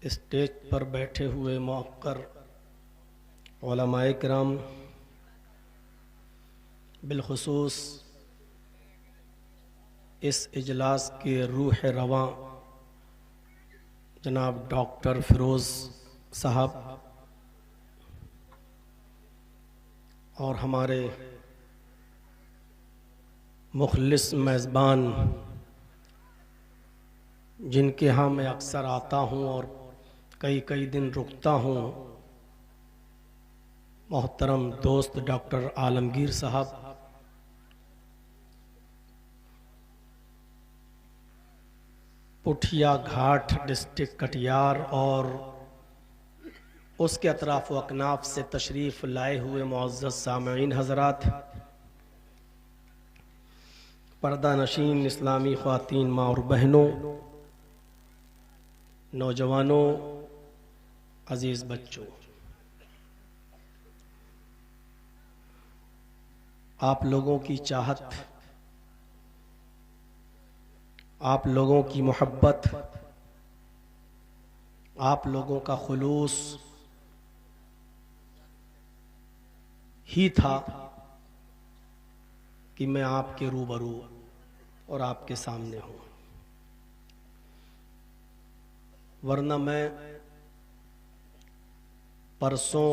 Stage पर बैठे हुए मौक़र उलमाए किराम, बिलखुसूस इस इजलास के रूह रवां जनाब डॉक्टर फ़िरोज़ साहब और हमारे मुखलिस मेज़बान जिनके यहाँ मैं अक्सर आता हूँ और कई कई दिन रुकता हूँ, मोहतरम दोस्त डॉक्टर आलमगीर साहब, पुठिया घाट डिस्ट्रिक्ट कटिहार और उसके अतराफ़ व अकनाफ से तशरीफ़ लाए हुए मुअज़्ज़ज़ सामईन हज़रात, पर्दा नशीन इस्लामी ख़वातीन माँ और बहनों, नौजवानों, अज़ीज़ बच्चों, आप लोगों की चाहत, आप लोगों की मोहब्बत, आप लोगों का खुलूस ही था कि मैं आपके रूबरू और आपके सामने हूँ, वरना मैं परसों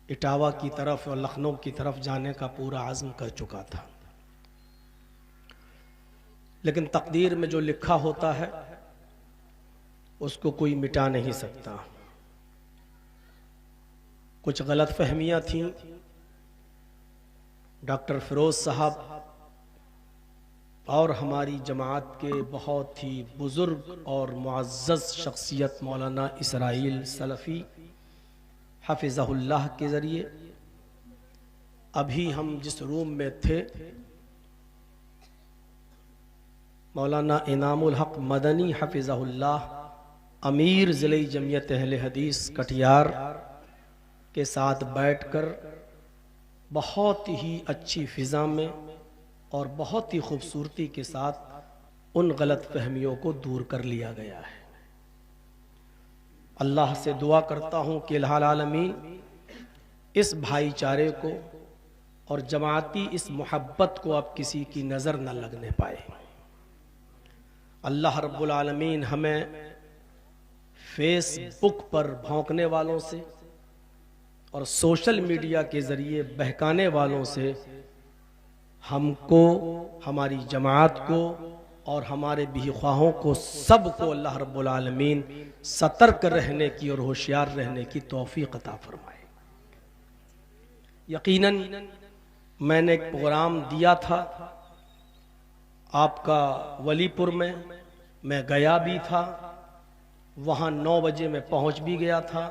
इटावा की तरफ और लखनऊ की तरफ जाने का पूरा आज़्म कर चुका था, लेकिन तकदीर में जो लिखा होता है उसको कोई मिटा नहीं सकता। कुछ गलत फहमियाँ थीं। डॉक्टर फ़िरोज़ साहब और हमारी जमात के बहुत ही बुज़ुर्ग और मुअज़्ज़ज़ शख्सियत मौलाना इसराइल सलफ़ी हफ़िज़हुल्लाह के ज़रिए अभी हम जिस रूम में थे, मौलाना इनामुल हक मदनी हफ़िज़हुल्लाह अमीर ज़िले जमियत अहले हदीस कटिहार के साथ बैठकर बहुत ही अच्छी फ़िज़ा में और बहुत ही खूबसूरती के साथ उन गलत फहमियों को दूर कर लिया गया है। अल्लाह से दुआ करता हूँ कि इलाहुल आलमीन इस भाईचारे को और जमाती इस मोहब्बत को अब किसी की नज़र न लगने पाए। अल्लाह रब्बुल आलमीन हमें फेसबुक पर भौंकने वालों से और सोशल मीडिया के ज़रिए बहकाने वालों से हमको, हमारी जमात को और हमारे बेख्वाहों को सबको अल्लाह रब्बुल आलमीन सतर्क रहने की और होशियार रहने की तौफीक अता फरमाए। यकीनन मैंने एक प्रोग्राम दिया था आपका वलीपुर में, मैं गया भी था, वहाँ 9 बजे मैं पहुँच भी गया था,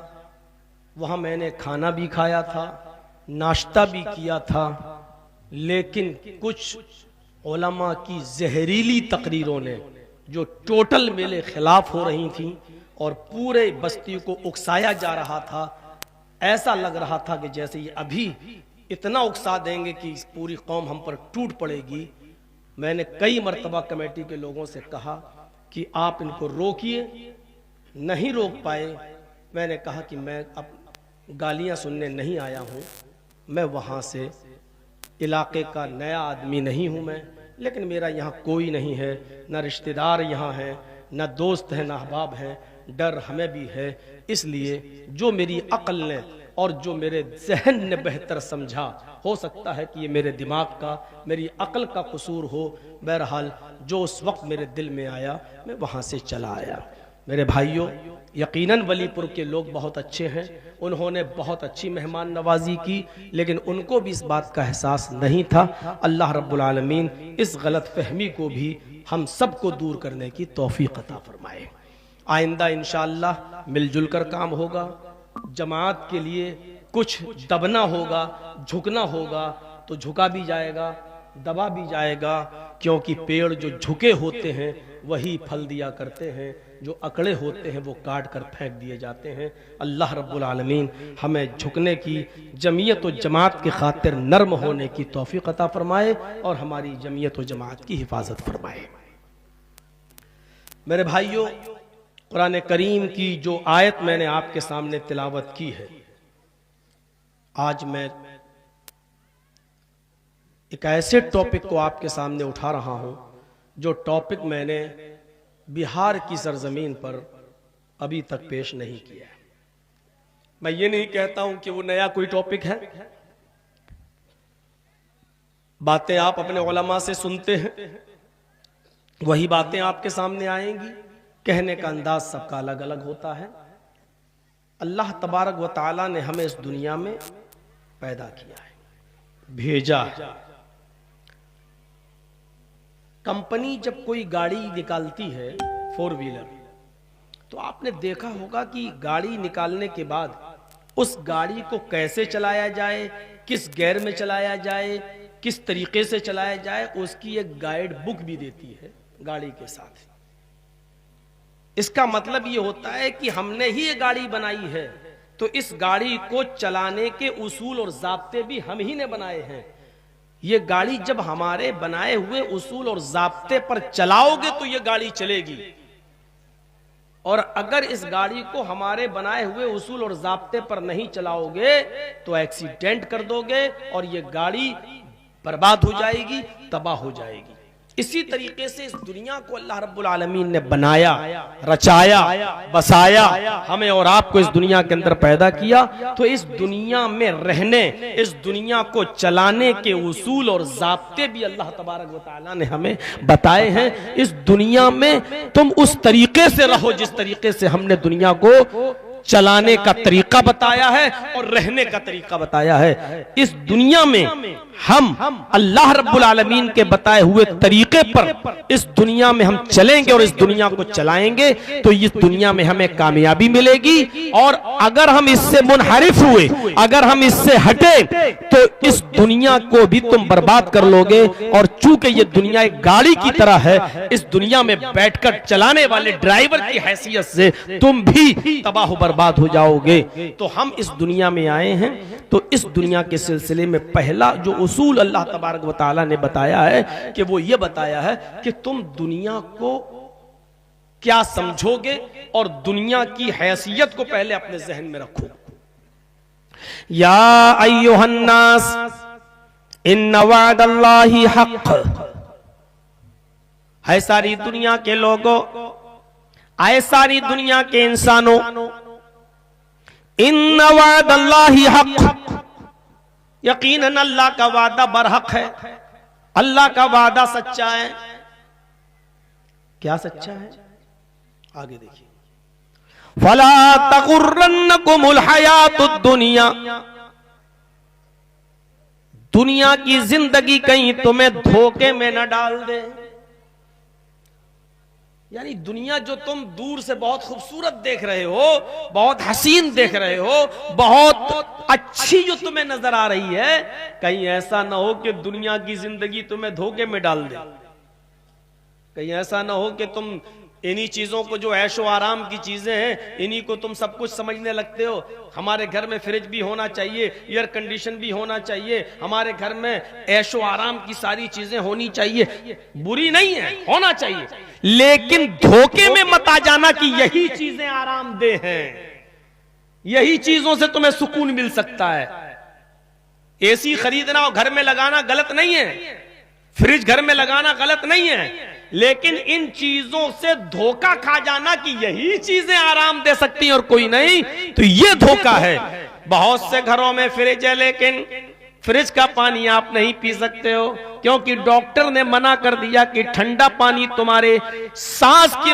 वहाँ मैंने खाना भी खाया था, नाश्ता भी किया था, लेकिन कुछ उलमा की जहरीली तकरीरों ने जो टोटल मेरे खिलाफ हो रही थी और पूरे बस्ती को उकसाया जा रहा था, ऐसा लग रहा था कि जैसे ये अभी इतना उकसा देंगे कि पूरी कौम हम पर टूट पड़ेगी। मैंने कई मरतबा कमेटी के लोगों से कहा कि आप इनको रोकिए, नहीं रोक पाए। मैंने कहा कि मैं अब गालियां सुनने नहीं आया हूँ, मैं वहाँ से इलाके का नया आदमी नहीं हूँ मैं, लेकिन मेरा यहाँ कोई नहीं है, ना रिश्तेदार यहाँ है, ना दोस्त है, ना अहबाब है, डर हमें भी है। इसलिए जो मेरी अक्ल ने और जो मेरे जहन ने बेहतर समझा, हो सकता है कि ये मेरे दिमाग का, मेरी अक्ल का कसूर हो। बहरहाल जो उस वक्त मेरे दिल में आया मैं वहाँ से चला आया। मेरे भाइयों, यकीनन वलीपुर के लोग बहुत अच्छे हैं, उन्होंने बहुत अच्छी मेहमान नवाजी की, लेकिन उनको भी इस बात का एहसास नहीं था। अल्लाह रब्बुल आलमीन इस गलत फहमी को भी हम सबको दूर करने की तौफीक अता फरमाए। आइंदा इंशाअल्लाह मिलजुल कर काम होगा, जमात के लिए कुछ दबना होगा, झुकना होगा तो झुका भी जाएगा, दबा भी जाएगा, क्योंकि पेड़ जो झुके होते हैं वही फल दिया करते हैं, जो अकड़े होते हैं वो काट कर फेंक दिए जाते हैं। अल्लाह रब्बुल आलमीन हमें झुकने की, जमीयत व जमात के खातिर नर्म होने की तौफीक अता फरमाए और हमारी जमीयत व जमात की हिफाजत फरमाए। मेरे भाइयों, कुरान करीम की जो आयत मैंने आपके सामने तिलावत की है, आज मैं एक ऐसे टॉपिक को आपके सामने उठा रहा हूं जो टॉपिक मैंने बिहार की सरजमीन पर अभी तक पेश नहीं किया है। मैं ये नहीं कहता हूं कि वो नया कोई टॉपिक है, बातें आप अपने उलमा से सुनते हैं, वही बातें आपके सामने आएंगी। कहने का अंदाज सबका अलग अलग होता है। अल्लाह तबारक व तआला ने हमें इस दुनिया में पैदा किया है, भेजा है। कंपनी जब कोई गाड़ी निकालती है 4 व्हीलर, तो आपने देखा होगा कि गाड़ी निकालने के बाद उस गाड़ी को कैसे चलाया जाए, किस गियर में चलाया जाए, किस तरीके से चलाया जाए, उसकी एक गाइड बुक भी देती है गाड़ी के साथ। इसका मतलब ये होता है कि हमने ही ये गाड़ी बनाई है, तो इस गाड़ी को चलाने के उसूल और ज़ाब्ते भी हम ही ने बनाए हैं। ये गाड़ी जब हमारे बनाए हुए उसूल और ज़ाब्ते पर चलाओगे तो ये गाड़ी चलेगी, और अगर इस गाड़ी को हमारे बनाए हुए उसूल और ज़ाब्ते पर नहीं चलाओगे तो एक्सीडेंट कर दोगे और ये गाड़ी बर्बाद हो जाएगी, तबाह हो जाएगी। इसी तरीके से इस दुनिया को अल्लाह रब्बुल आलमीन ने बनाया, रचाया, बसाया, हमें और आपको इस दुनिया के अंदर पैदा किया। तो इस दुनिया में रहने, इस दुनिया को चलाने के उसूल और ज़ाब्ते भी अल्लाह तबारक व तआला ने हमें बताए हैं। इस दुनिया में तुम उस तरीके से रहो जिस तरीके से हमने दुनिया को चलाने का तरीका बताया है और रहने का तरीका बताया है। इस दुनिया में हम अल्लाह रब्बुल आलमीन के बताए हुए तरीके पर इस दुनिया में हम चलेंगे और इस दुनिया को चलाएंगे तो इस दुनिया में हमें कामयाबी मिलेगी। और अगर हम इससे मुनहरिफ हुए, अगर हम इससे हटे, तो इस दुनिया को भी तुम बर्बाद कर लोगे। और चूंकि ये दुनिया एक गाड़ी की तरह है, इस दुनिया में बैठकर चलाने वाले ड्राइवर की हैसियत से तुम भी तबाह बर्बाद हो जाओगे। तो हम इस दुनिया में आए हैं, तो इस दुनिया के सिलसिले में पहला जो उसूल अल्लाह तबारक व तआला ने बताया है कि वो ये बताया है कि तुम दुनिया को क्या समझोगे और दुनिया की हैसियत को पहले अपने जहन में रखो। या अय्युहन्नास इन्न वअदल्लाहि हक़, है सारी दुनिया के लोगों, आए सारी दुनिया के इंसानों, इन्न वअदल्लाहि हक़, यकीनन अल्लाह का वादा बरहक है, अल्लाह का वादा सच्चा है। क्या सच्चा है? आगे देखिए, फला तगुर्रन्नकुमुल हयातुद दुनिया, दुनिया की जिंदगी कहीं तुम्हें धोखे में न डाल दे। यानी दुनिया जो तुम दूर से बहुत खूबसूरत देख रहे हो, बहुत हसीन देख रहे हो, बहुत अच्छी जो तुम्हें नजर आ रही है, कहीं ऐसा ना हो कि दुनिया की जिंदगी तुम्हें धोखे में डाल दे। कहीं ऐसा ना हो कि तुम इन्हीं चीजों को, जो ऐशो आराम की चीजें हैं, इन्हीं को तुम सब कुछ समझने लगते हो। हमारे घर में फ्रिज भी होना चाहिए, एयर कंडीशन भी होना चाहिए, हमारे घर में ऐशो आराम की सारी चीजें होनी चाहिए। बुरी नहीं है, होना चाहिए, लेकिन धोखे में मत आ जाना कि यही चीजें आरामदेह हैं, यही चीजों से तुम्हें सुकून मिल सकता है। एसी खरीदना और घर में लगाना गलत नहीं है, फ्रिज घर में लगाना गलत नहीं है, लेकिन इन चीजों से धोखा खा जाना कि यही चीजें आराम दे सकती हैं और कोई नहीं, तो ये धोखा है। बहुत से घरों में फ्रिज है, लेकिन फ्रिज का पानी आप नहीं पी सकते हो, क्योंकि डॉक्टर ने मना कर दिया कि ठंडा पानी तुम्हारे सांस की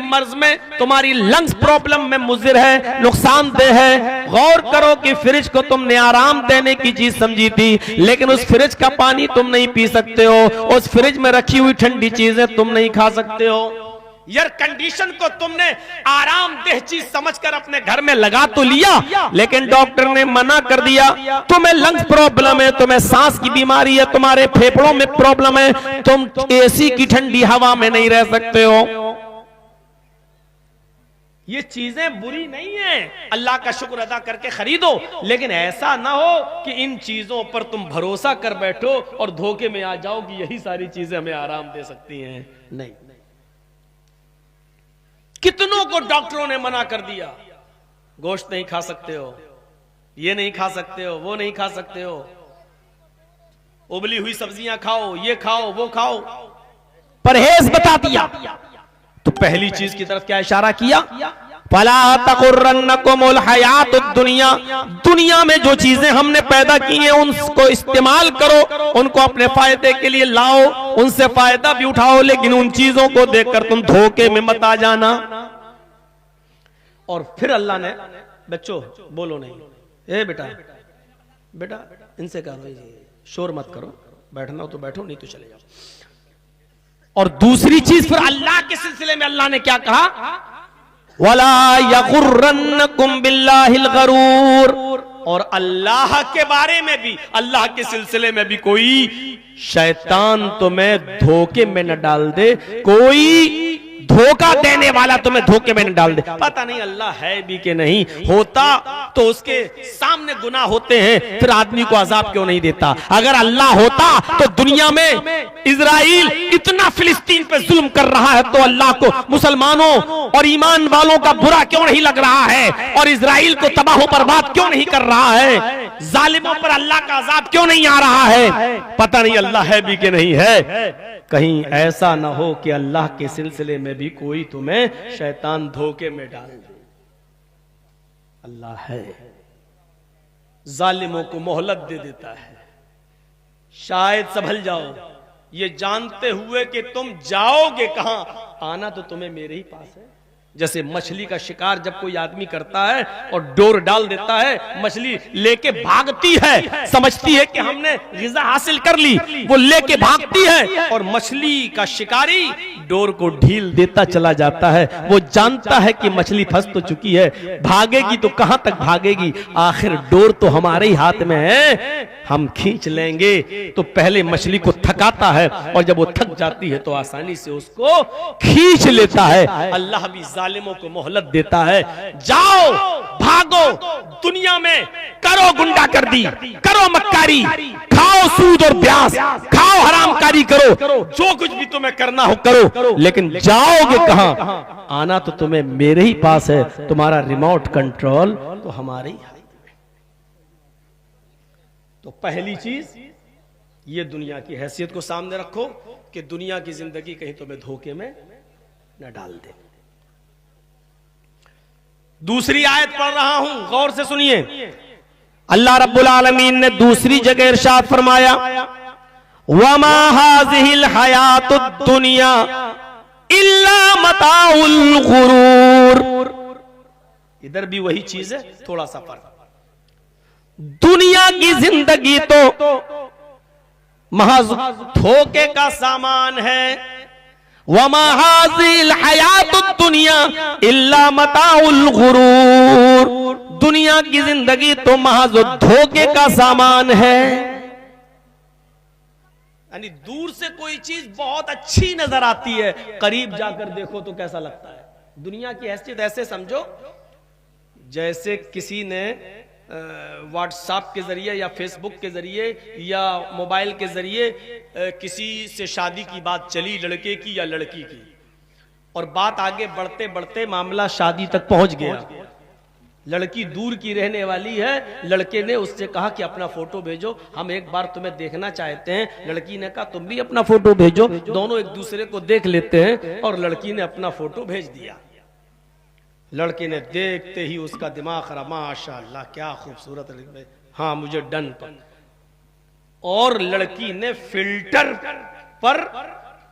मर्ज में, तुम्हारी लंग्स प्रॉब्लम में मुज़िर है, नुकसानदेह है। गौर करो कि फ्रिज को तुमने आराम देने की चीज समझी थी, लेकिन उस फ्रिज का पानी तुम नहीं पी सकते हो, उस फ्रिज में रखी हुई ठंडी चीजें तुम नहीं खा सकते हो। एयर कंडीशन को तुमने आरामदेह चीज समझकर अपने घर में लगा तो लिया, लेकिन डॉक्टर ने मना कर दिया, तुम्हें लंग्स प्रॉब्लम है, तुम्हें सांस की बीमारी है, तुम्हारे फेफड़ों में प्रॉब्लम है, तुम एसी की ठंडी हवा में नहीं रह सकते हो। ये चीजें बुरी नहीं है, अल्लाह का शुक्र अदा करके खरीदो, लेकिन ऐसा ना हो कि इन चीजों पर तुम भरोसा कर बैठो और धोखे में आ जाओ कि यही सारी चीजें हमें आराम दे सकती हैं। नहीं, कितनों कितनों को डॉक्टरों ने मना कर दिया, गोश्त नहीं खा सकते हो, ये नहीं खा सकते हो, वो नहीं खा सकते हो, उबली हुई सब्जियां खाओ, ये खाओ, वो खाओ, परहेज बता दिया। तो पहली चीज की तरफ क्या इशारा किया? फला तकुर्रन्नकुमुल हयातुद दुनिया, दुनिया में जो चीजें हमने पैदा की हैं उनको इस्तेमाल करो, उनको अपने फायदे के लिए लाओ, उनसे फायदा भी उठाओ, लेकिन उन चीजों को देखकर तुम धोखे में मत आ जाना। और फिर अल्लाह ने, बच्चों बोलो नहीं, ए बेटा बेटा इनसे कहो शोर मत करो, बैठना हो तो बैठो, नहीं तो चले जाओ। और दूसरी चीज फिर अल्लाह के सिलसिले में अल्लाह ने क्या कहा? वला यगुर्रन्नकुम बिल्लाहिल गरूर, और अल्लाह के बारे में भी, अल्लाह के सिलसिले में भी कोई शैतान तुम्हें धोखे में न डाल दे, कोई धोखा देने वाला तुम्हें धोखे में न डाल दे। पता नहीं अल्लाह है भी कि नहीं, होता तो उसके सामने गुनाह होते हैं, फिर आदमी को अजाब क्यों नहीं देता? अगर अल्लाह होता तो दुनिया में इजराइल इतना फिलिस्तीन पे जुल्म कर रहा है तो अल्लाह को मुसलमानों और ईमान वालों का बुरा क्यों नहीं लग रहा है? और इजराइल को तबाह बर्बाद क्यों नहीं कर रहा है? जालिमों पर अल्लाह का अजाब क्यों नहीं आ रहा है? पता नहीं अल्लाह है भी कि नहीं है। कहीं ऐसा ना हो कि अल्लाह के सिलसिले में भी कोई तुम्हें शैतान धोखे में डाल दे। अल्लाह है, जालिमों को मोहलत दे देता है, शायद संभल जाओ, ये जानते हुए कि तुम जाओगे कहां, आना तो तुम्हें मेरे ही पास है। जैसे मछली का शिकार जब कोई आदमी करता है और डोर डाल देता है, मछली लेके भागती है, समझती है कि हमने ग़िज़ा हासिल कर ली, वो लेके भागती है, और मछली का शिकारी डोर को ढील देता चला जाता है। वो जानता है कि मछली फंस तो चुकी है, भागेगी तो कहां तक भागेगी, आखिर डोर तो हमारे ही हाथ में है, हम खींच लेंगे। तो पहले मछली को थकाता है, और जब वो थक जाती है तो आसानी से उसको खींच लेता है। अल्लाह भी जालिमों को मोहलत देता है, जाओ भागो, दुनिया में करो गुंडागर्दी, करो मक्कारी, खाओ सूद और ब्याज, खाओ हरामकारी करो, जो कुछ भी तुम्हें करना हो करो, लेकिन जाओगे कहां? आना तो तुम्हें मेरे ही पास है, तुम्हारा रिमोट कंट्रोल तो हमारे ही हाथ में। तो पहली चीज ये दुनिया की हैसियत को सामने रखो कि दुनिया की जिंदगी कहीं तुम्हें धोखे में न डाल दे। दूसरी आयत पढ़ रहा हूं, गौर से सुनिए। अल्लाह रब्बुल आलमीन ने दूसरी जगह इरशाद फरमाया, वमा हाज़िहिल हयातुद दुनिया इल्ला मताउल गुरूर। इधर भी वही चीज है, थोड़ा सा फर्क। दुनिया की जिंदगी तो महज धोखे का सामान है, वमा हाज़िल हयातुद दुनिया इल्ला मताउल गुरूर, दुनिया की जिंदगी तो महज धोखे का सामान है। यानी दूर से कोई चीज बहुत अच्छी नजर आती है, करीब जाकर देखो तो कैसा लगता है। दुनिया की हैसियत ऐसे समझो जैसे किसी ने व्हाट्सएप के जरिए या फेसबुक के जरिए या मोबाइल के जरिए किसी से शादी की बात चली, लड़के की या लड़की की, और बात आगे बढ़ते बढ़ते मामला शादी तक पहुंच गया। लड़की दूर की रहने वाली है, लड़के ने उससे कहा कि अपना फोटो भेजो, हम एक बार तुम्हें देखना चाहते हैं। लड़की ने कहा तुम भी अपना फोटो भेजो, दोनों एक दूसरे को देख लेते हैं, और लड़की ने अपना फोटो भेज दिया। लड़के ने देखते ही उसका दिमाग खराब, माशाअल्लाह क्या खूबसूरत, हाँ मुझे डन पर। और लड़की ने फिल्टर पर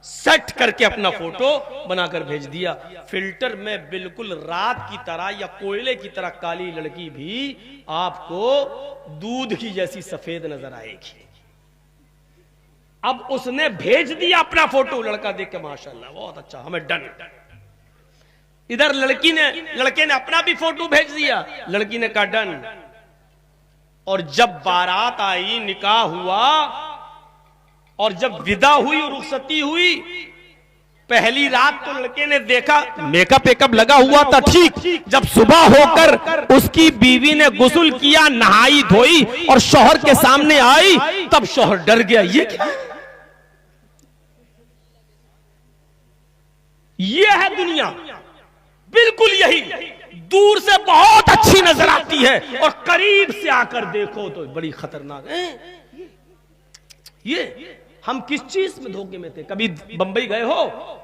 सेट करके अपना फोटो बनाकर भेज दिया। फिल्टर में बिल्कुल रात की तरह या कोयले की तरह काली लड़की भी आपको दूध की जैसी सफेद नजर आएगी। अब उसने भेज दिया अपना फोटो, लड़का देख के माशाअल्लाह बहुत अच्छा, हमें डन। इधर लड़के ने अपना भी फोटो भेज दिया, लड़की ने कहा डन। और जब बारात आई, निकाह हुआ, और जब विदा हुई और रुखसती हुई, पहली रात तो लड़के ने देखा मेकअप वेकअप लगा हुआ था ठीक। जब सुबह होकर उसकी बीवी ने गुस्ल किया, नहाई धोई और शौहर के सामने आई, तब शौहर डर गया, ये क्या? ये है दुनिया। बिल्कुल यही, दूर से बहुत अच्छी नजर आती है और करीब से आकर देखो तो बड़ी खतरनाक है। ये हम किस चीज में धोखे में थे? कभी बंबई गए हो?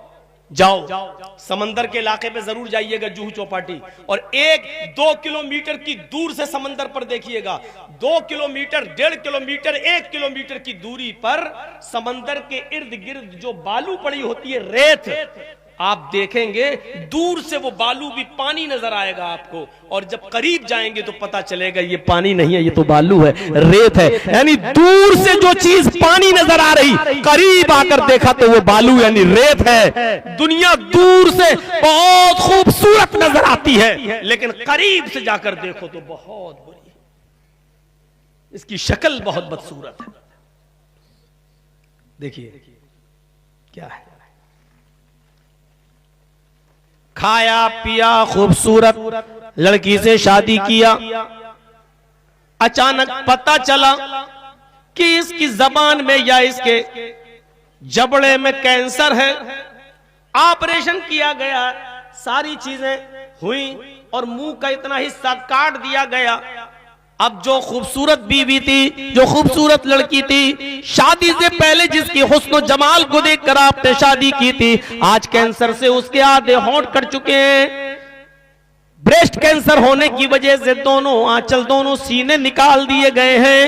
जाओ समंदर के इलाके पे जरूर जाइएगा, जुहू चौपाटी, और 1-2 किलोमीटर की दूर से समंदर पर देखिएगा। 2 किलोमीटर, 1.5 किलोमीटर, 1 किलोमीटर की दूरी पर समंदर के इर्द गिर्द जो बालू पड़ी होती है, रेत, आप देखेंगे दूर से वो बालू भी पानी नजर आएगा आपको, और जब करीब जाएंगे तो पता चलेगा ये पानी नहीं है, ये तो बालू है, रेत है। यानी दूर से जो चीज पानी नजर आ रही, करीब आकर देखा तो वो बालू यानी रेत है। दुनिया दूर से बहुत खूबसूरत नजर आती है, लेकिन करीब से जाकर देखो तो बहुत बुरी, इसकी शक्ल बहुत बदसूरत है। देखिए क्या है, खाया पिया, खूबसूरत लड़की से शादी किया, अचानक पता चला कि इसकी जबान में या इसके जबड़े में कैंसर है। ऑपरेशन किया गया, सारी चीजें हुई और मुंह का इतना हिस्सा काट दिया गया। अब जो खूबसूरत बीवी थी, जो खूबसूरत लड़की थी, शादी से पहले जिसकी हुस्न जमाल को देखकर आपने शादी की थी, आज कैंसर से उसके आधे होंठ कट चुके हैं। ब्रेस्ट कैंसर होने की वजह से दोनों आंचल, दोनों सीने निकाल दिए गए हैं।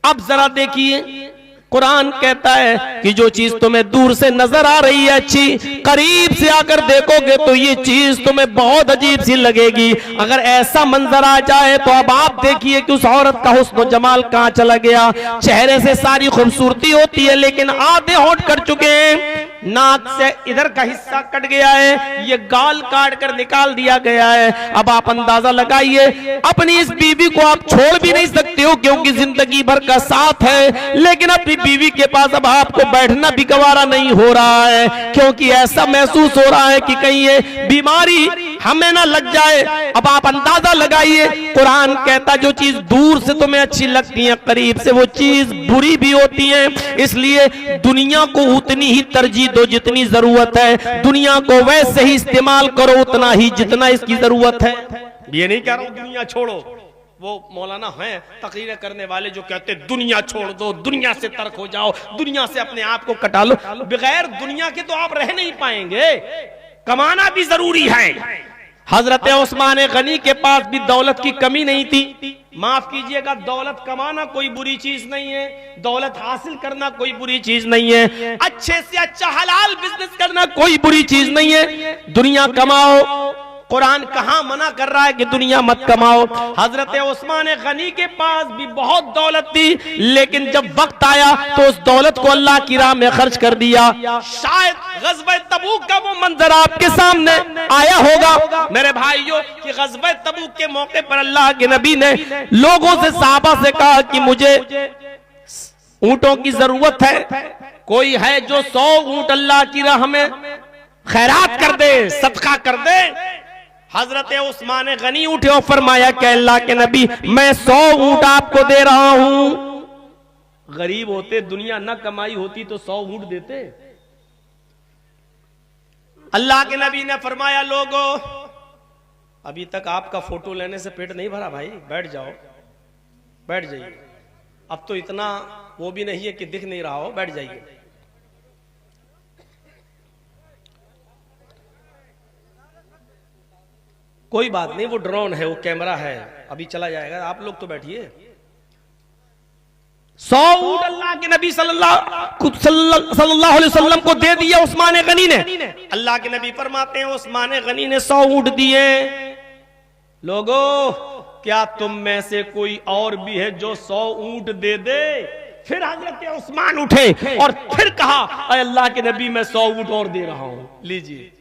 अब जरा देखिए, कुरान कहता है कि जो चीज तुम्हें दूर से नजर आ रही है अच्छी, करीब से आकर देखोगे तो ये चीज तुम्हें बहुत अजीब सी लगेगी। अगर ऐसा मंजर आ जाए तो अब आप देखिए कि उस औरत का हुस्न जमाल कहां चला गया। चेहरे से सारी खूबसूरती होती है, लेकिन आधे होंठ कट चुके हैं, नाक से इधर का हिस्सा कट गया है, ये गाल काट कर निकाल दिया गया है। अब आप अंदाजा लगाइए, अपनी इस बीवी को आप छोड़ भी नहीं सकते हो क्योंकि जिंदगी भर का साथ है, लेकिन अपनी बीवी के पास अब आपको बैठना भी गवारा नहीं हो रहा है, क्योंकि ऐसा महसूस हो रहा है कि कहीं ये बीमारी हमें ना लग जाए। अब आप अंदाजा लगाइए, कुरान कहता जो चीज दूर से तुम्हें अच्छी लगती है, करीब से वो चीज बुरी भी होती है। इसलिए दुनिया को उतनी ही तरजीह दो जितनी जरूरत है, दुनिया को वैसे ही इस्तेमाल करो उतना ही जितना इसकी जरूरत है। ये नहीं कह रहा हूं दुनिया छोड़ो, वो मौलाना हैं तकरीरें करने वाले जो कहते दुनिया छोड़ दो, दुनिया से तर्क हो जाओ, दुनिया से अपने आप को कटा लो। बगैर दुनिया के तो आप रह नहीं पाएंगे, कमाना भी जरूरी है। हजरत उस्मान गनी के पास भी दौलत की कमी नहीं थी। माफ कीजिएगा, दौलत कमाना कोई बुरी चीज नहीं है, दौलत हासिल करना कोई बुरी चीज नहीं है, अच्छे से अच्छा हलाल बिजनेस करना कोई बुरी चीज नहीं है। दुनिया कमाओ, कुरान कहां मना कर रहा है कि दुनिया मत कमाओ। हजरत उस्मान गनी के पास भी बहुत दौलत थी, लेकिन जब वक्त आया तो उस दौलत को अल्लाह की राह में खर्च कर दिया। शायद ग़ज़वा तबूक का वो मंजर आपके सामने आया होगा मेरे भाइयों कि ग़ज़वा तबूक के मौके पर अल्लाह के नबी ने लोगों से, सहाबा से कहा कि मुझे ऊंटों की जरूरत है, कोई है जो 100 ऊंट अल्लाह की राह में खैरात कर दे, सदका कर दे। हजरत उस्मान गनी उठे और फरमाया कि अल्लाह के नबी, मैं 100 ऊंट आपको दे रहा हूं। गरीब होते, दुनिया न कमाई होती तो 100 ऊंट देते। अल्लाह के नबी ने फरमाया, लोगों अभी तक आपका फोटो लेने से पेट नहीं भरा भाई, बैठ जाओ, बैठ जाइए। अब तो इतना वो भी नहीं है कि दिख नहीं रहा हो, बैठ जाइए। कोई बात नहीं, वो ड्रोन है, वो कैमरा है, अभी चला जाएगा, आप लोग तो बैठिए। 100 ऊंट अल्लाह के नबी सल्लल्लाहु अलैहि वसल्लम को दे दिया उस्मान गनी ने। अल्लाह के नबी फरमाते हैं उस्मान गनी ने 100 ऊंट दिए। लोगों, क्या तुम में से कोई और भी है जो 100 ऊंट दे दे? फिर हजरत उस्मान उठे और फिर कहा, अल्लाह के नबी मैं 100 ऊंट और दे रहा हूं, लीजिए।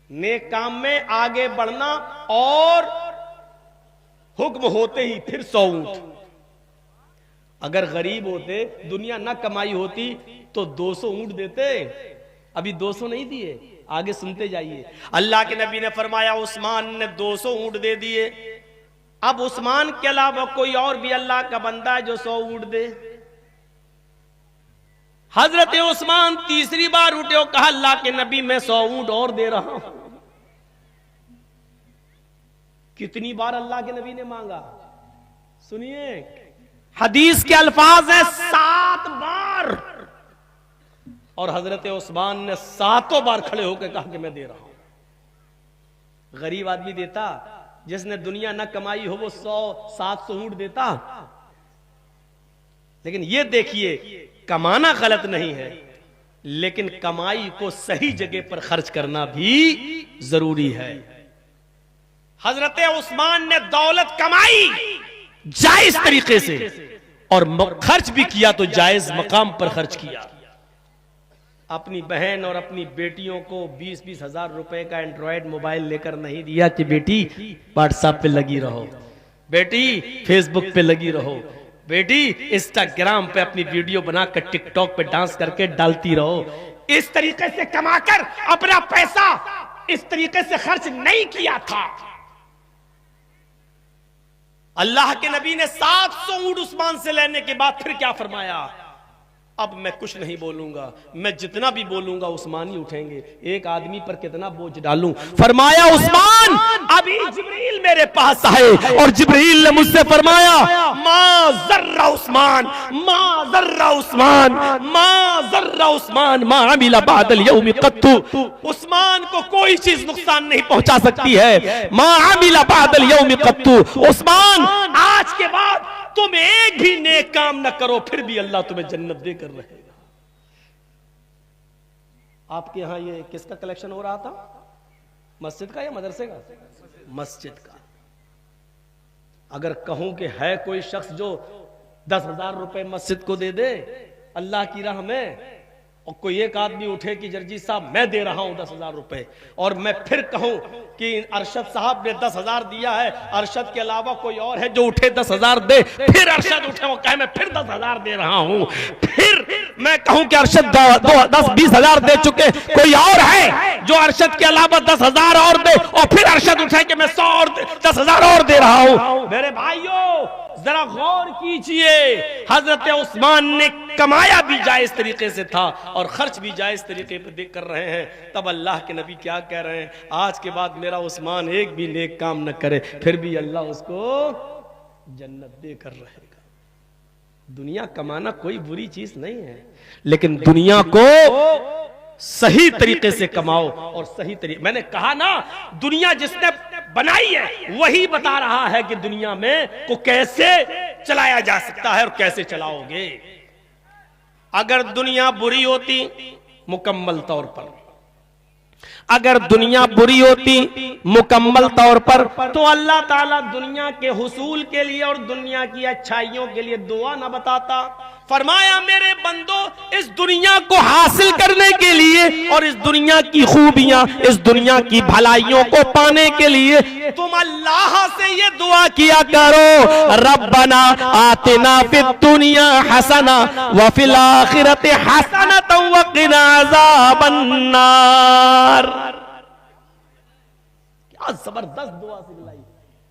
नेक काम में आगे बढ़ना और हुक्म होते ही फिर 100 ऊंट। अगर गरीब होते, दुनिया न कमाई होती तो 200 ऊंट देते, अभी 200 नहीं दिए। आगे सुनते जाइए। अल्लाह के नबी ने फरमाया उस्मान ने 200 ऊंट दे दिए। अब उस्मान के अलावा कोई और भी अल्लाह का बंदा है जो 100 ऊंट दे? हजरत उस्मान तीसरी बार उठे और कहा, अल्लाह के नबी मैं 100 ऊंट और दे रहा हूं। कितनी बार अल्लाह के नबी ने मांगा? सुनिए, हदीस के अल्फाज हैं 7 बार, और हजरत उस्मान ने 7 बार खड़े होकर कहा कि मैं दे रहा हूं। गरीब आदमी देता, जिसने दुनिया ना कमाई हो वो 100-700 ऊंट देता। लेकिन ये देखिए, कमाना गलत नहीं है, लेकिन कमाई को सही जगह पर खर्च करना भी जरूरी है। हजरत उस्मान ने दौलत कमाई जायज तरीके से, और खर्च भी किया तो जायज मकाम पर खर्च किया। अपनी बहन और अपनी बेटियों को 20-20 हजार रुपए का एंड्रॉयड मोबाइल लेकर नहीं दिया कि बेटी व्हाट्सएप पे लगी रहो, बेटी फेसबुक पे लगी रहो, बेटी इंस्टाग्राम पे अपनी वीडियो बनाकर टिकटॉक पे डांस करके डालती रहो। इस तरीके से कमाकर अपना पैसा इस तरीके से खर्च नहीं किया था। अल्लाह के नबी ने 700 ऊंट उस्मान से लेने के बाद फिर क्या फरमाया? अब मैं कुछ नहीं बोलूंगा, मैं जितना भी बोलूंगा उस्मान ही उठेंगे। एक आदमी पर कितना बोझ डालूं? फरमाया उस्मान, अभी जिब्रील मेरे पास आए और जिब्रील ने मुझसे फरमाया, मा जर्रा उस्मान, मा जर्रा उस्मान, मा जर्रा उस्मान, मा अमिला बादल यौम कत्तु। उस्मान को कोई चीज नुकसान नहीं पहुंचा सकती है। मा अमिला बादल यौम कत्तु। उस्मान, आज के बाद तुम एक भी नेक काम न करो, फिर भी अल्लाह तुम्हें जन्नत देकर रहेगा। आपके यहां ये किसका कलेक्शन हो रहा था? मस्जिद का या मदरसे का? मस्जिद का। अगर कहूं कि है कोई शख्स जो 10,000 रुपए मस्जिद को दे दे अल्लाह की राह में, और कोई एक आदमी उठे कि जर्जी साहब मैं दे रहा हूं 10,000 रुपए, और मैं फिर कहूं कि अरशद साहब ने 10,000 दिया है, अरशद के अलावा कोई और है जो उठे 10,000 दे, फिर अरशद उठे वो कहे मैं फिर 10,000 दे रहा हूं, फिर मैं कहूं कि अरशद 10-20 हजार दे चुके, कोई और है जो अरशद के अलावा 10,000 और दे, और फिर अरशद उठे कि मैं 100 और 10,000 और दे रहा हूं। मेरे भाइयों जरा गौर कीजिए, हजरत उस्मान ने कमाया भी जायज तरीके से था और खर्च भी जायज तरीके पे कर रहे हैं। तब अल्लाह के नबी क्या कह रहे हैं? आज के बाद मेरा उस्मान एक भी नेक काम न करे, फिर भी अल्लाह उसको जन्नत देकर रहेगा। दुनिया कमाना कोई बुरी चीज नहीं है, लेकिन दुनिया को सही तरीके से कमाओ। और सही तरीके, मैंने कहा ना, दुनिया जिसने बनाई है वही बता रहा है कि दुनिया में को कैसे चलाया जा सकता है और कैसे चलाओगे। अगर दुनिया बुरी होती मुकम्मल तौर पर, अगर दुनिया बुरी होती मुकम्मल तौर पर, तो अल्लाह ताला दुनिया के हुसूल के लिए और दुनिया की अच्छाइयों के लिए दुआ ना बताता। फरमाया मेरे बंदो, इस दुनिया को हासिल करने के लिए और इस दुनिया की खूबियां, इस दुनिया की भलाइयों को पाने के लिए तुम अल्लाह से ये दुआ किया करो, रब्बना आतिना फिद दुनिया हसना व फिल आखिरति हसनतन व क़िना अज़ाबन नार। क्या जबरदस्त दुआ सिखलाई।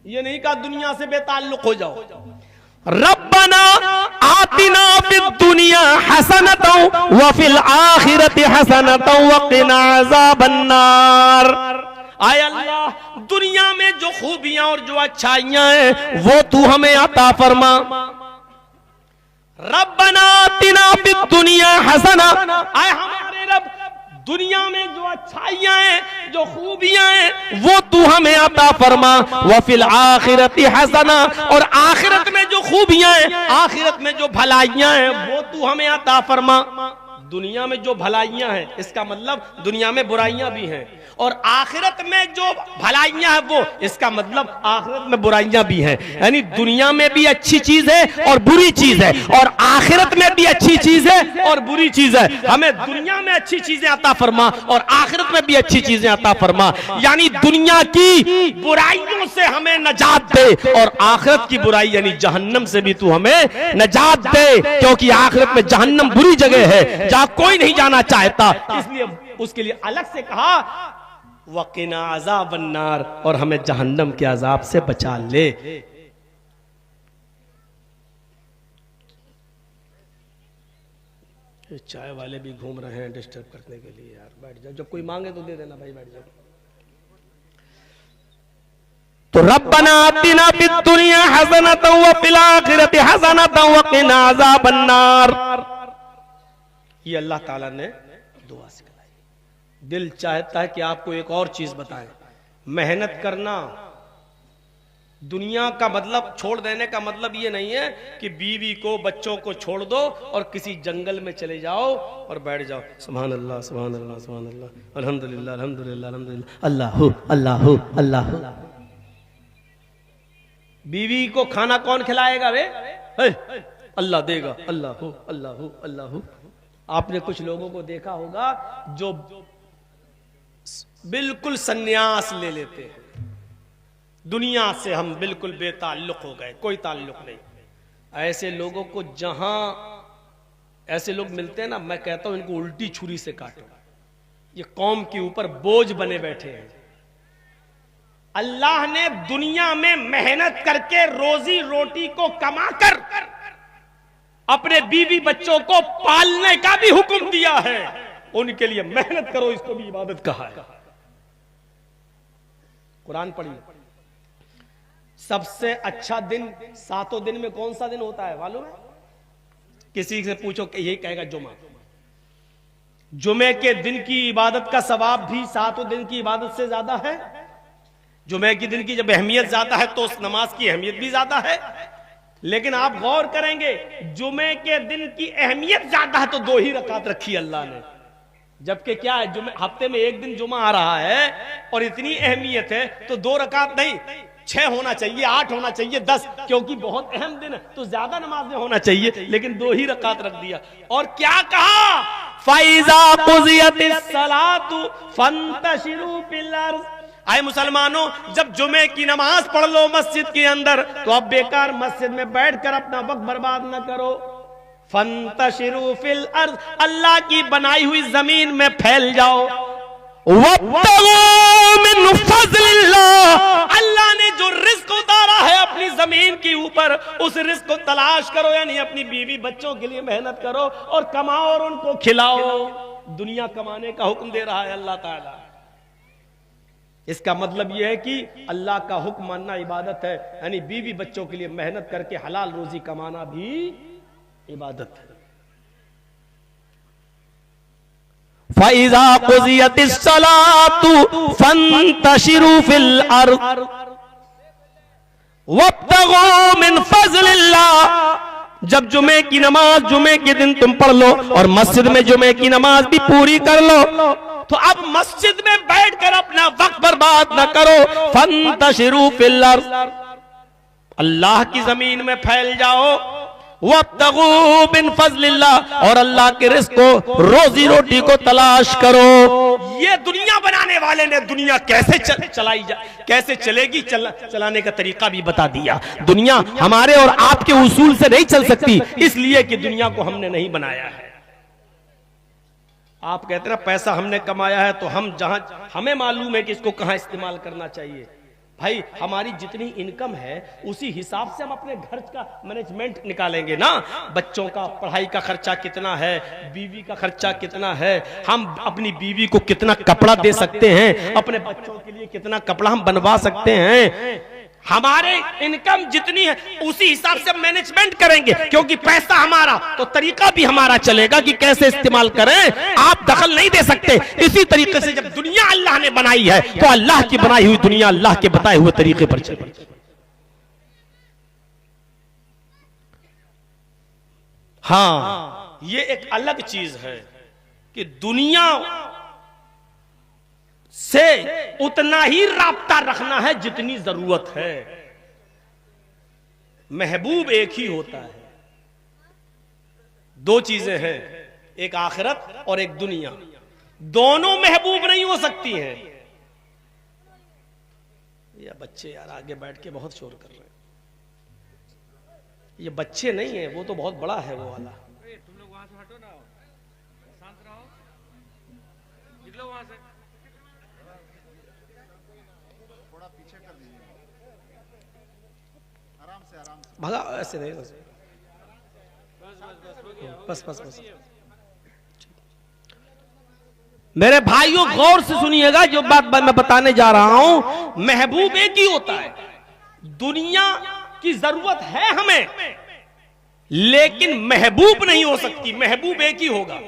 ये नहीं कहा दुनिया से बेताल्लुक हो जाओ। रब्बना आतिना फिद दुनिया हसनतन व फिल आखिरति हसनतन व क़िना अज़ाबन नार। आय अल्लाह, दुनिया में जो खूबियां और जो अच्छाइयां हैं वो तू हमें अता फरमा। रब्बना आतिना फिद दुनिया हसना, आय हमारे रब, दुनिया में जो अच्छाइयां हैं, जो खूबियां हैं वो तू हमें अता फरमा। व फिल आखिरति हसना, और आखिरत में जो खूबियां हैं, आखिरत में जो भलाइयां हैं वो तू हमें अता फरमा। दुनिया में जो भलाइयां हैं इसका मतलब दुनिया में बुराइयां भी हैं, और आखिरत में जो भलाइयां हैं वो इसका मतलब आखिरत में बुराइयां भी हैं। यानी दुनिया में भी अच्छी चीज है और बुरी चीज है, और आखिरत में भी अच्छी चीज है और बुरी चीज है। हमें दुनिया में अच्छी चीजें अता फरमा और आखिरत में भी अच्छी चीजें अता फरमा। यानी दुनिया की बुराइयों से हमें नजात दे और आखिरत की बुराई यानी जहन्नम से भी तू हमें नजात दे, क्योंकि आखिरत में जहन्नम बुरी जगह है जहां कोई नहीं जाना चाहता। इसलिए उसके लिए अलग से कहा वक़िना अज़ाबन नार, और हमें जहन्नम के अजाब से बचा ले। चाय वाले भी घूम रहे हैं डिस्टर्ब करने के लिए। यार बैठ जाओ, जब कोई मांगे तो दे देना भाई, बैठ जाओ। तो रब्बना आतिना फिद दुनिया हसनतन व फिल आखिरति हसनतन व क़िना अज़ाबन्नार, ये अल्लाह ताला ने दुआ सिखलाई। दिल चाहता है कि आपको एक और चीज बताएं, मेहनत करना। दुनिया का मतलब छोड़ देने का मतलब ये नहीं है कि बीवी को बच्चों को छोड़ दो और किसी जंगल में चले जाओ और बैठ जाओ, सुभान अल्लाह सुभान अल्लाह सुभान अल्लाह, अल्हम्दुलिल्लाह अल्हम्दुलिल्लाह अल्हम्दुलिल्लाह, अल्लाहु अल्लाहु अल्लाहु। बीवी को खाना कौन खिलाएगा वे? अल्लाह देगा, अल्लाहु अल्लाहु अल्लाहु। आपने कुछ लोगों को देखा होगा जो बिल्कुल संन्यास ले लेते हैं, दुनिया से हम बिल्कुल बेताल्लुक हो गए, कोई ताल्लुक नहीं। ऐसे लोगों को जहां ऐसे लोग मिलते हैं ना, मैं कहता हूं इनको उल्टी छुरी से काटो। ये कौम के ऊपर बोझ बने बैठे हैं। अल्लाह ने दुनिया में मेहनत करके रोजी रोटी को कमाकर अपने बीवी बच्चों को पालने का भी हुक्म दिया है। उनके लिए मेहनत करो, इसको भी इबादत कहा है। कुरान पढ़िए। सबसे अच्छा दिन 7 दिन में कौन सा दिन होता है मालूम है? किसी से पूछो कि यही कहेगा जुमा। जुमे के दिन की इबादत का सवाब भी 7 दिन की इबादत से ज्यादा है। जुमे के दिन की जब अहमियत ज्यादा है तो उस नमाज की अहमियत भी ज्यादा है। लेकिन आप गौर करेंगे, जुमे के दिन की अहमियत ज्यादा है तो 2 ही रकात रखी अल्लाह ने। जबकि क्या है, जुमे हफ्ते में 1 दिन जुमा आ रहा है और इतनी अहमियत है तो 2 रकात नहीं, 6 होना चाहिए, 8 होना चाहिए, 10, क्योंकि बहुत अहम दिन है तो ज्यादा नमाजें होना चाहिए, लेकिन 2 ही रकात रख दिया। और क्या कहा? फाइजा कुज़ियतिस सलातु फंतशिरू फिल अर्ज़। आए मुसलमानों, जब जुमे की नमाज पढ़ लो मस्जिद के अंदर तो अब बेकार मस्जिद में बैठकर अपना वक्त बर्बाद न करो। फंतशिरू फिल अर्ज़, अल्लाह की बनाई हुई जमीन में फैल जाओ। मिन फज़लिल्लाह, अल्लाह ने जो रिस्क उतारा है अपनी जमीन के ऊपर, उस रिस्क को तलाश करो, यानी अपनी बीवी बच्चों के लिए मेहनत करो और कमाओ और उनको खिलाओ। दुनिया कमाने का हुक्म दे रहा है अल्लाह ताला। इसका मतलब यह है कि अल्लाह का हुक्म मानना इबादत है, यानी बीवी बच्चों के लिए मेहनत करके हलाल रोजी कमाना भी इबादत है। फ़इज़ा क़ुज़ियतिस सलातु फंतशिरू फिल अर्ज़ वब्तगू मिन फ़ज़लिल्लाह। जब जुमे की नमाज जुमे के दिन तुम पढ़ लो और मस्जिद में जुमे की नमाज भी पूरी कर लो, तो अब मस्जिद में बैठकर अपना वक्त बर्बाद न करो। फंतशिरू फिल अर्ज़, अल्लाह की जमीन में फैल जाओ। वब्तगू मिन फज़लिल्लाह, और अल्लाह के रिज़्क़ को, रोजी रोटी को तलाश करो। ये दुनिया बनाने वाले ने दुनिया कैसे चलाई कैसे चलेगी, चलाने का तरीका भी बता दिया। दुनिया हमारे और आपके उसूल से नहीं चल सकती, इसलिए कि दुनिया को हमने नहीं बनाया है। आप कहते ना पैसा हमने कमाया है तो हम जहां हमें मालूम है कि इसको कहां इस्तेमाल करना चाहिए। भाई हमारी जितनी इनकम है उसी हिसाब से हम अपने घर का मैनेजमेंट निकालेंगे ना। बच्चों का पढ़ाई का खर्चा कितना है, बीवी का खर्चा कितना है, हम अपनी बीवी को कितना कपड़ा दे सकते हैं, अपने बच्चों के लिए कितना कपड़ा हम बनवा सकते हैं। हमारे इनकम जितनी है उसी हिसाब से मैनेजमेंट करेंगे, क्योंकि पैसा हमारा तो तरीका भी हमारा चलेगा कि कैसे इस्तेमाल करें। आप दखल नहीं दे सकते। इसी तरीके से जब दुनिया अल्लाह ने बनाई है तो अल्लाह की बनाई हुई दुनिया अल्लाह के बताए हुए तरीके पर चले। हाँ, ये एक अलग चीज है कि दुनिया से उतना ही राब्ता रखना है जितनी जरूरत है। महबूब एक ही होता है। 2 चीजें हैं, एक आखिरत और एक दुनिया। दोनों महबूब नहीं हो सकती हैं। ये बच्चे यार आगे बैठ के बहुत शोर कर रहे हैं। ये बच्चे नहीं है, वो तो बहुत बड़ा है वो वाला। तुम लोग वहां से हटो ना, शांत रहो, निकलो वहां से। थोड़ा पीछे कर दीजिए, आराम से भगा, ऐसे नहीं, बस बस बस। मेरे भाइयों गौर से सुनिएगा, जो बात मैं बताने जा रहा हूं, महबूब एक ही होता है। दुनिया की जरूरत है हमें, लेकिन महबूब नहीं हो सकती, महबूब एक ही होगा।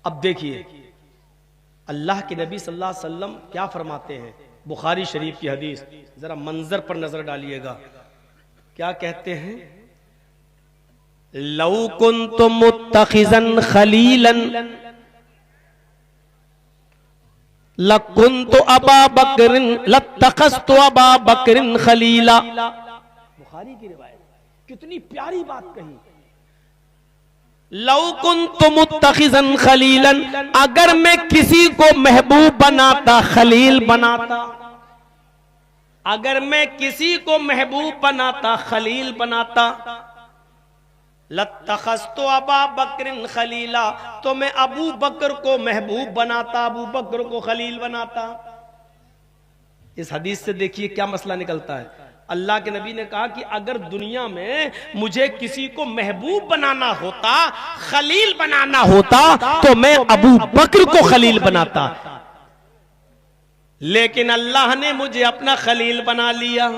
अब देखिए अल्लाह के नबी सल्लल्लाहु अलैहि वसल्लम क्या फरमाते हैं, बुखारी शरीफ की हदीस, जरा मंजर पर नजर डालिएगा। क्या कहते हैं, लौ कुन्तु मुत्तखिज़न खलीलन लकुन्तु अबा बकरिन लत्तखज़तु अबा बकरिन खलीला। बुखारी की रिवायत, कितनी प्यारी बात कही। लौ कुन्तु मुत्तखिज़न खलीलन, अगर मैं किसी को महबूब बनाता, खलील बनाता, अगर मैं किसी को महबूब बनाता, खलील बनाता, लत्तखज़तु अबा बकरिन खलीला, तो मैं अबू बकर को महबूब बनाता, अबू बकर को खलील बनाता। इस हदीस से देखिए क्या मसला निकलता है। अल्लाह के नबी ने कहा कि अगर दुनिया में मुझे किसी को महबूब बनाना होता, खलील बनाना होता, तो मैं अबू बकर को खलील बनाता, लेकिन अल्लाह ने मुझे अपना खलील बना लिया।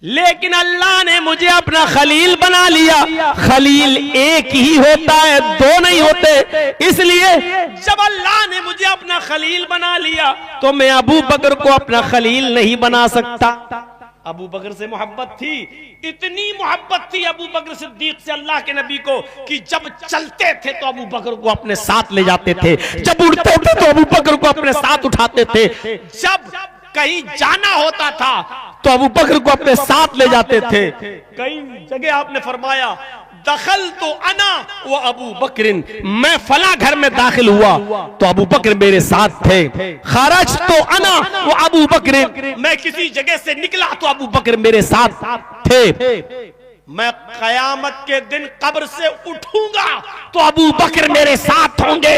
लेकिन अल्लाह ने मुझे अपना खलील बना लिया। खलील एक ही होता है, दो नहीं होते। इसलिए जब अल्लाह ने मुझे अपना खलील बना लिया, तो मैं अबू बकर को अपना खलील नहीं बना सकता। अबू बकर से मोहब्बत थी, इतनी मोहब्बत थी अबू बकर सिद्दीक से अल्लाह के नबी को, कि जब चलते थे तो अबू बकर को अपने साथ ले जाते थे, जब उड़ते थे तो अबू बकर को अपने साथ उठाते थे, जब कहीं जाना होता था तो अबू बकर को अपने साथ ले जाते थे। कई जगह आपने फरमाया, दखल तो अना वो अबू बकरिन, मैं फला घर में दाखिल हुआ तो अबू बकर मेरे साथ थे। खरज तो अना वो अबू बकरिन, मैं किसी जगह से निकला तो अबू बकर मेरे साथ थे। मैं कयामत के दिन कब्र से उठूंगा तो अबू बकर मेरे साथ होंगे।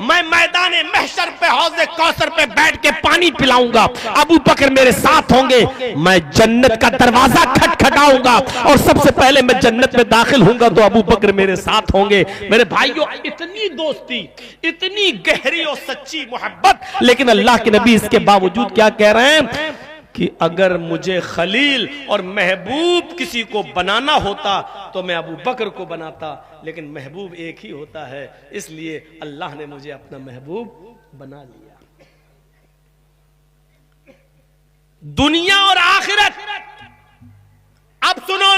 मैं मैदान महशर पे हौज़े कौसर पे बैठ के पानी पिलाऊंगा, अबू बकर मेरे साथ होंगे। मैं जन्नत का दरवाजा खटखटाऊंगा और सबसे पहले मैं जन्नत में दाखिल होऊंगा तो अबू बकर मेरे साथ होंगे। मेरे भाइयों, इतनी दोस्ती, इतनी गहरी और सच्ची मोहब्बत, लेकिन अल्लाह के नबी इसके बावजूद क्या कह रहे हैं कि अगर मुझे खलील और महबूब किसी को बनाना होता तो मैं अबू बकर को बनाता, लेकिन महबूब एक ही होता है, इसलिए अल्लाह ने मुझे अपना महबूब बना लिया। दुनिया और आखिरत। अब सुनो,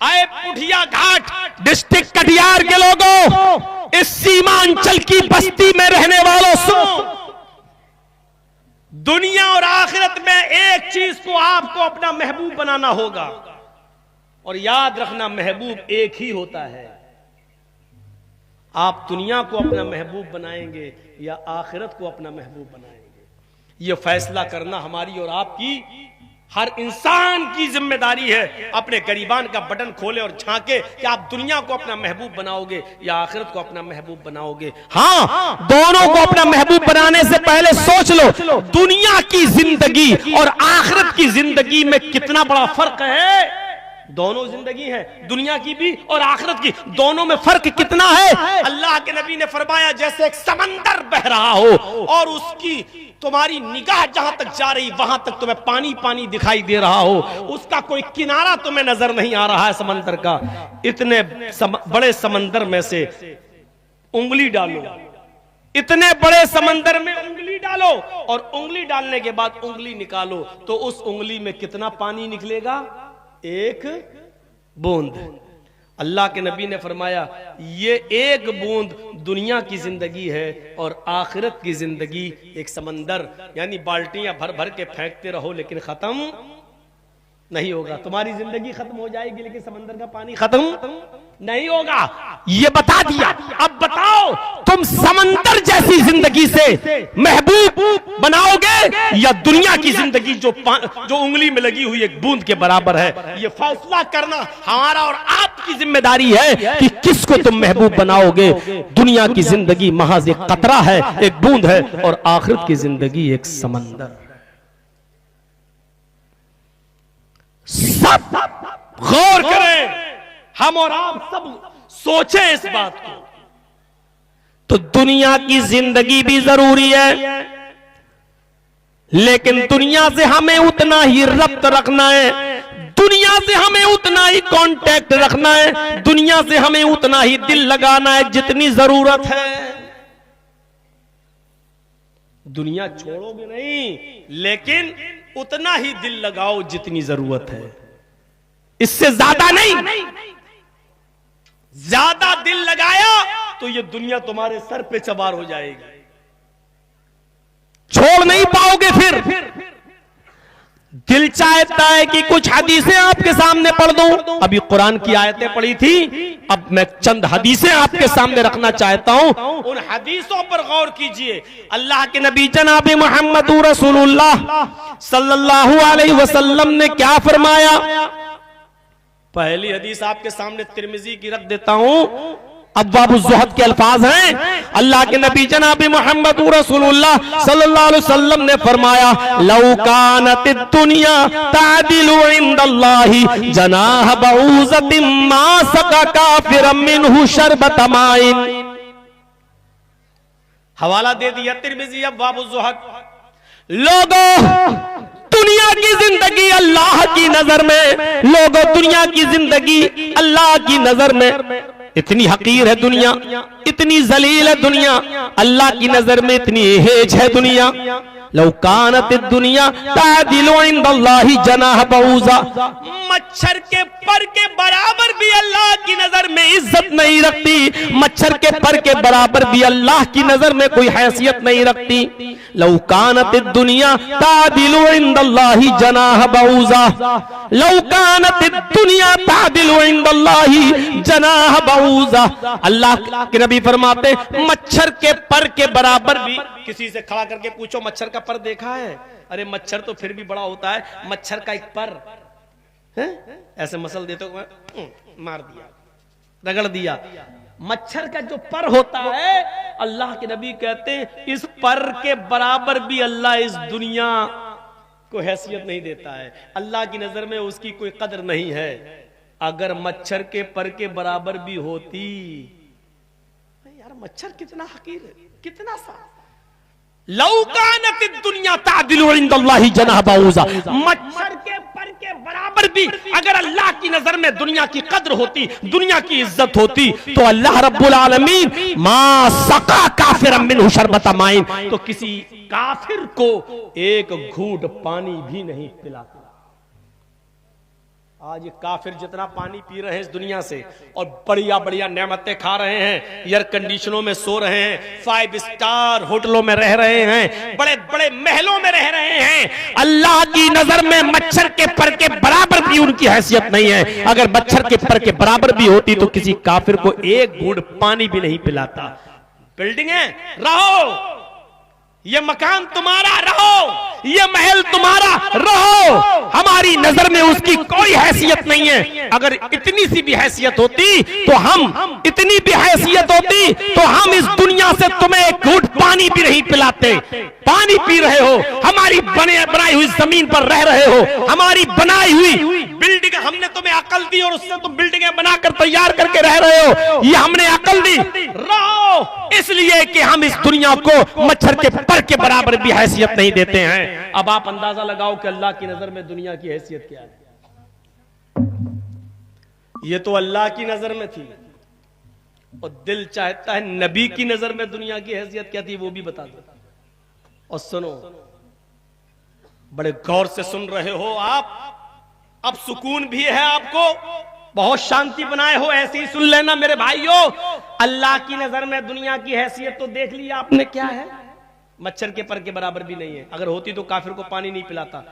आए पुठिया घाट डिस्ट्रिक्ट कटिहार के लोगों, इस सीमांचल की बस्ती में रहने वालों, सुनो, दुनिया और आखिरत में एक चीज को आपको अपना महबूब बनाना होगा, और याद रखना महबूब एक ही होता है। आप दुनिया को अपना महबूब बनाएंगे या आखिरत को अपना महबूब बनाएंगे, यह फैसला करना हमारी और आपकी, हर इंसान की जिम्मेदारी है। अपने गरीबान का बटन खोले और झांके कि आप दुनिया को अपना महबूब बनाओगे या आखिरत को अपना महबूब बनाओगे। हाँ, दोनों को अपना महबूब बनाने से पहले सोच लो, दुनिया की जिंदगी और आखिरत की जिंदगी में कितना बड़ा फर्क है। दोनों जिंदगी है, दुनिया की भी और आखिरत की, दोनों में फर्क कितना है। अल्लाह के नबी ने फरमाया, जैसे एक समंदर बह रहा हो और उसकी तुम्हारी निगाह जहां तक जा रही वहां तक तुम्हें पानी पानी दिखाई दे रहा हो, उसका कोई किनारा तुम्हें नजर नहीं आ रहा है समंदर का। इतने बड़े समंदर में से उंगली डालो, इतने बड़े समंदर में उंगली डालो और उंगली डालने के बाद उंगली निकालो तो उस उंगली में कितना पानी निकलेगा? एक बूंद। अल्लाह के नबी ने फरमाया, ये एक बूंद दुनिया की जिंदगी है और आखिरत की जिंदगी एक समंदर, यानी बाल्टियां भर भर के फेंकते रहो लेकिन खत्म नहीं होगा। तुम्हारी जिंदगी खत्म हो जाएगी लेकिन समंदर का पानी खत्म नहीं होगा, ये बता दिया। अब बताओ, तुम समंदर जैसी जिंदगी से महबूब बनाओगे या दुनिया की जिंदगी जो उंगली में लगी हुई एक बूंद के बराबर है? ये फैसला करना हमारा और आपकी जिम्मेदारी है कि किसको तुम महबूब बनाओगे। दुनिया की जिंदगी महज एक कतरा है, एक बूंद है, और आखिरत की जिंदगी एक समंदर। सब गौर करें, हम और आप सब सोचें इस बात को। तो दुनिया की जिंदगी भी जरूरी है, लेकिन दुनिया से हमें उतना ही रब्त रखना है, दुनिया से हमें उतना ही कांटेक्ट रखना है, दुनिया से हमें उतना ही दिल लगाना है जितनी जरूरत है। दुनिया छोड़ोगे नहीं, लेकिन उतना ही दिल लगाओ जितनी जरूरत है, इससे ज्यादा नहीं। ज्यादा दिल लगाया तो ये दुनिया तुम्हारे सर पे सवार हो जाएगी, छोड़ नहीं पाओगे फिर। दिल चाहता है कि कुछ हदीसें आपके सामने पढ़ दूं, अभी कुरान की आयतें पढ़ी थी, अब मैं चंद हदीसें आपके सामने रखना चाहता हूं, उन हदीसों पर गौर कीजिए। अल्लाह के नबी जनाब मोहम्मद रसूलुल्लाह सल्लल्लाहु अलैहि वसल्लम ने क्या फरमाया। पहली हदीस आपके सामने तिरमिजी की रख देता हूं, अब्वाबुज़ ज़ुहद के अल्फाज हैं। अल्लाह के नबी जनाब मोहम्मद रसूलुल्लाह सल्लल्लाहु अलैहि वसल्लम ने फरमाया, लौ कानतिद दुनिया तादिलु इंदल्लाहि जनाह बऊज़तिन मा सका काफिरम मिनहु शरबत माइन। हवाला दे दिया तिरमिजी अब्वाबुज़ ज़ुहद। लोगों, दुनिया की जिंदगी अल्लाह की नजर में, लोगों दुनिया की जिंदगी अल्लाह की नजर में इतनी हकीर है दुनिया, इतनी जलील है दुनिया, अल्लाह की नजर में इतनी हेज है दुनिया। लौ कानत दुनिया तादिलु इंदल्लाहि जनाह बऊज़ा, मच्छर के पर के बराबर भी अल्लाह की नजर में इज्जत नहीं रखती, मच्छर के पर के बराबर भी अल्लाह की नजर में कोई हैसियत नहीं रखती। लौ कानत दुनिया तादिलु इंदल्लाहि जनाह बऊज़ा, लौ कानत दुनिया तादिलु इंदल्लाहि जनाह बऊज़ा। अल्लाह के नबी फरमाते मच्छर के पर के बराबर भी, किसी से खड़ा करके पूछो मच्छर का पर देखा है, अरे मच्छर तो फिर भी बड़ा होता है, मच्छर का एक पर है? ऐसे मसल देते हो, मार दिया, रगड़ दिया। मच्छर का जो पर होता है, अल्लाह के नबी कहते इस पर के बराबर भी अल्लाह इस दुनिया को हैसियत नहीं देता है, अल्लाह की नजर में उसकी कोई कदर नहीं है। अगर मच्छर के पर के बराबर भी होती, यार मच्छर कितना हकीर है, कितना सा। लौ कानत दुनिया तादिलु इंदल्लाहि जनाह बऊज़ा, मच्छर के पर के बराबर भी अगर अल्लाह की नजर में दुनिया की कद्र होती, दुनिया की इज्जत होती, तो अल्लाह रब्बुल आलमीन मा सका काफिरम मिनहु शरबत माइन, तो किसी काफिर को एक घूंट पानी भी नहीं पिलाता। आज ये काफिर जितना पानी पी रहे हैं इस दुनिया से, और बढ़िया बढ़िया नेमतें खा रहे हैं, एयर कंडीशनों में सो रहे हैं, 5 स्टार होटलों में रह रहे हैं, बड़े बड़े महलों में रह रहे हैं, अल्लाह की नजर में मच्छर के पर के बराबर भी उनकी हैसियत नहीं है। अगर मच्छर के पर के बराबर भी होती तो किसी काफिर को एक घूंट पानी भी नहीं पिलाता। बिल्डिंगें रहो, ये मकान तुम्हारा रहो, ये महल तुम्हारा रहो, हमारी नजर में उसकी कोई हैसियत नहीं है। अगर इतनी सी भी हैसियत होती तो हम, इतनी भी हैसियत होती तो हम इस दुनिया से तुम्हें एक घूंट पानी भी नहीं पिलाते। पानी पी रहे हो, हमारी बनाई हुई जमीन पर रह रहे हो, हमारी बनाई हुई बिल्डिंग हमने तुम्हें अकल दी और उससे तुम बिल्डिंगें बनाकर तैयार करके रह रहे हो, ये हमने अकल दी। रहो इसलिए कि हम इस दुनिया को मच्छर के पर के बराबर भी हैसियत नहीं देते हैं। अब आप अंदाजा लगाओ कि अल्लाह की नजर में दुनिया की हैसियत क्या है। ये तो अल्लाह की नजर में थी, और दिल चाहता है नबी की नजर में दुनिया की हैसियत क्या थी वो भी बता दो। और सुनो, बड़े गौर से सुन रहे हो आप, अब सुकून भी है आपको, बहुत शांति बनाए हो, ऐसे ही सुन लेना मेरे भाइयों। अल्लाह की नजर में दुनिया की हैसियत तो देख ली आपने क्या है, मच्छर के पर के बराबर भी नहीं है। अगर होती तो काफिर को पानी नहीं पिलाता।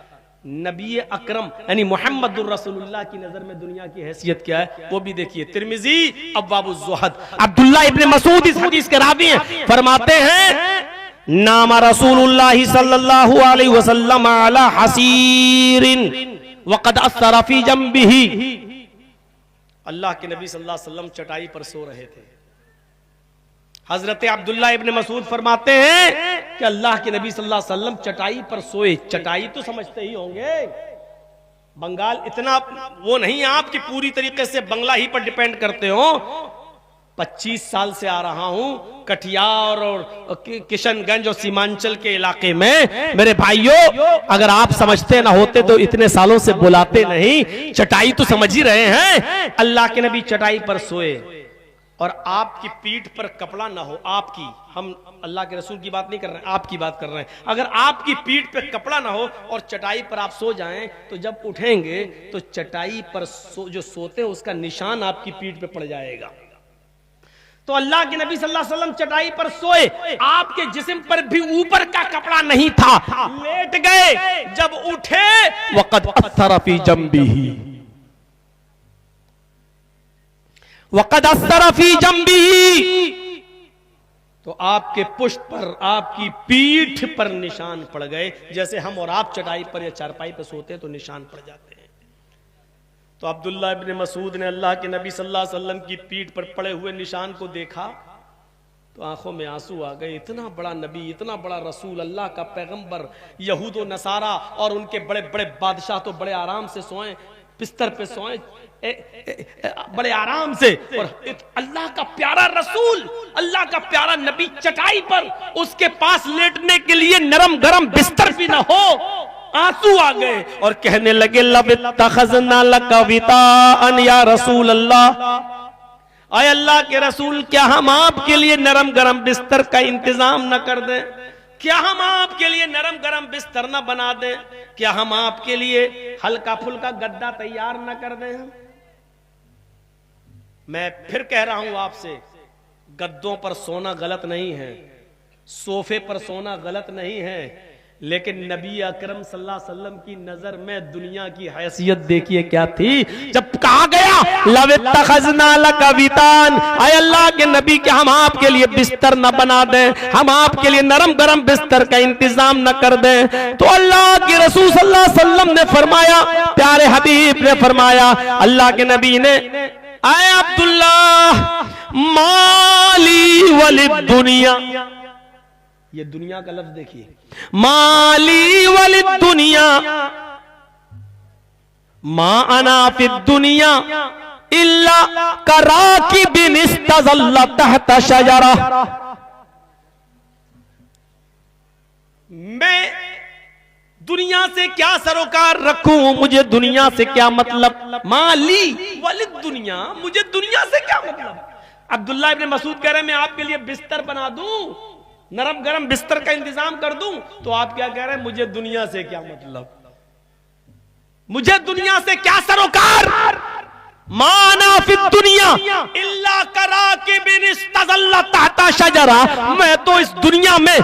नबी अकरम यानी मोहम्मदुर रसूलुल्लाह की नजर में दुनिया की हैसियत क्या है वो भी देखिए। तिरमिजी अब्वाबुज़ ज़ुहद, अब्दुल्लाह इब्न मसूद इस हदीस के रावी हैं, फरमाते हैं नामा रसूलुल्लाह सल्लल्लाहु अलैहि वसल्लम अला हसीरिन वक़द अस्सरा फी जंबिही। अल्लाह के नबी सल्लल्लाहु अलैहि वसल्लम चटाई पर सो रहे थे। हजरत अब्दुल्लाह इब्न मसूद फरमाते हैं कि अल्लाह के नबी सल्लल्लाहु अलैहि वसल्लम चटाई पर सोए। चटाई तो समझते ही होंगे, बंगाल इतना वो नहीं आप कि पूरी तरीके से बंगला ही पर डिपेंड करते हो। 25 साल से आ रहा हूं कटिहार और किशनगंज और सीमांचल के इलाके में। मेरे भाइयों, अगर आप समझते ना होते तो इतने सालों से बुलाते नहीं। चटाई तो समझ ही रहे हैं। अल्लाह के नबी चटाई पर सोए और आपकी पीठ पर कपड़ा ना हो, आपकी, हम अल्लाह के रसूल की बात नहीं कर रहे हैं, आपकी बात कर रहे हैं। अगर आपकी पीठ पे कपड़ा ना हो और चटाई पर आप सो जाएं तो जब उठेंगे तो चटाई पर जो सोते हैं उसका निशान आपकी पीठ पे पड़ जाएगा। तो अल्लाह के नबी सल्लल्लाहु अलैहि वसल्लम चटाई पर सोए, आपके जिस्म पर भी ऊपर का कपड़ा नहीं था, लेट गए। जब उठे वक़द अथर फी जंबिही, वक़द अथर फी जंबिही, तो आपके पुष्ट पर, आपकी पीठ पर निशान पड़ गए। जैसे हम और आप चटाई पर या चारपाई पर सोते हैं तो निशान पड़ जाते हैं। तो अब्दुल्ला इब्न मसूद ने अल्लाह के नबी सल्लल्लाहु अलैहि वसल्लम की पीठ पर पड़े हुए निशान को देखा तो आंखों में आंसू आ गए। इतना बड़ा नबी, इतना बड़ा रसूल, अल्लाह का पैगंबर, यहूद और नसारा और उनके बड़े बड़े बादशाह तो बड़े आराम से सोए, बिस्तर पे सोए बड़े आराम से, और अल्लाह का प्यारा रसूल, अल्लाह का प्यारा नबी चटाई पर, उसके पास लेटने के लिए नरम गरम बिस्तर भी ना हो। आंसू आ गए और कहने लगे लब तखज़ना लका विताअन या रसूल अल्लाह, आए अल्लाह के रसूल, क्या हम आपके लिए नरम गरम बिस्तर का इंतजाम न कर दें? क्या हम आपके लिए नरम गरम बिस्तर न बना दें? क्या हम आपके लिए हल्का फुल्का गद्दा तैयार न कर दें? मैं फिर कह रहा हूं आपसे, गद्दों पर सोना गलत नहीं है, सोफे पर सोना गलत नहीं है, लेकिन नबी अकरम सल्लल्लाहु अलैहि वसल्लम की नजर में दुनिया की हैसियत देखिए क्या थी। जब कहा गया लवित्तखज़ना लका वितान, आय अल्लाह के नबी के हम आपके लिए बिस्तर न बना दें, हम आपके लिए नरम गरम बिस्तर का इंतजाम न कर दें, तो अल्लाह के रसूल सल्लल्लाहु अलैहि वसल्लम ने फरमाया, प्यारे हबीब ने फरमाया, अल्लाह के नबी ने, आए अब्दुल्ला माली वलिद दुनिया, ये दुनिया का लफ्ज देखिए, माली वलिद दुनिया मा अना फिद दुनिया इल्ला कराकिबिन इस्तज़ल्ला तहता शजरा, मैं दुनिया से क्या सरोकार रखूं, मुझे दुनिया से क्या मतलब, माली वलिद दुनिया, मुझे दुनिया से क्या मतलब। अब्दुल्ला इब्न मसूद कह रहे हैं मैं आपके लिए बिस्तर बना दूं, नरम गरम बिस्तर का इंतजाम कर दूं, तो आप क्या कह रहे हैं, मुझे दुनिया से क्या मतलब, मुझे दुनिया से क्या सरोकार। माना फिद दुनिया इल्ला कराकिबिन इस्तज़ल्ला तहता शजरा, मैं तो इस दुनिया में